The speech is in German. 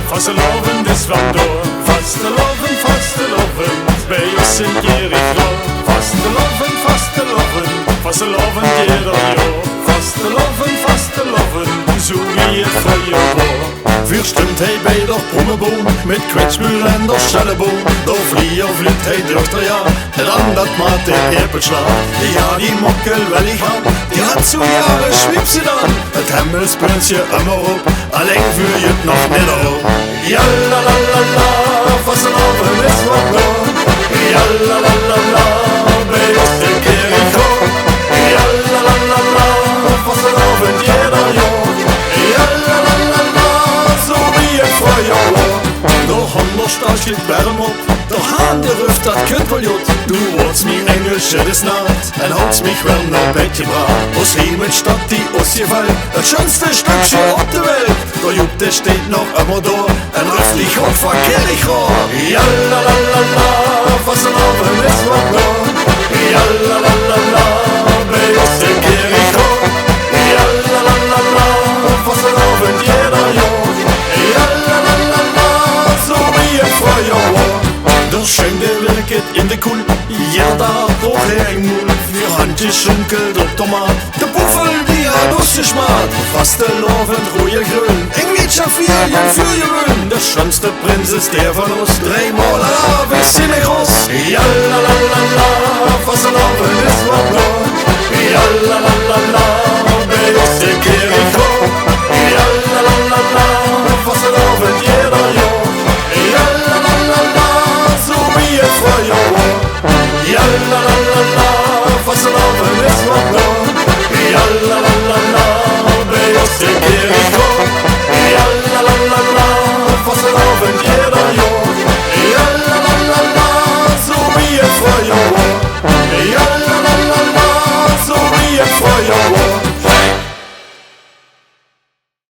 Vasteloven, det svart door. Vasteloven, bij oss in Jericho. Vasteloven, jeder jaar. Vasteloven, zo wie het voor jou wordt. Vuur stumt hij bij de pommenboom, met kwetsmuur en de schelleboom. Door vliegt hij duchter, ja, en dan dat maat de epen slaat. Ja, die mokkel wel ik gaan, die had zo jaren schwiep ze dan. Het hemmelspuntje immer op, alleen vuur je het nog niet op. Ja la la la la, vasteloven is wat door. Ja la la la la, bij ons de Jericho. Ja la la la la, vasteloven jeder jaar. Ja la la la la, zo wie het voor jou wordt. Door honderd staat je berm op, door haan de rug dat kutpeljot. Du wordt mi Engeltje des Nacht, en houdt mich wel naar bedje braat. Ons Hemelstad die ons gefällt, het schönste Stückchen op de Welt. Der Jupte steht noch immer da, en rüfflich hoch verkehrig hoch. Ja la la la la, vasteloven is wat door. Ja la la la la, bij ons de Jericho. Ja la la la la, vasteloven jeder jaar. Ja la la la la, zo wie het voor jou wordt. Der Schenke wirket in de koel, jeder dag door geen moel. Wir handjes schunkelt op de maat, de Buffel die hat ons geschmaat. Vasteloven, roeie grün, eng Liedje für je wün. Der schönste Prinz ist der von uns, dreimal wir sind groß. Ja la la la la, vasteloven is wat door. Ja la la la la, bij ons de Jericho. Ja la la la la, vasteloven jeder jaar. Ja la la la la, zo wie het voor jou wordt. Ja la la la la, vasteloven is wat door. Ja la la la la, bij ons de Jericho. Ja la la la la, vasteloven jeder jaar. Ja la la la la, zo wie het voor jou wordt.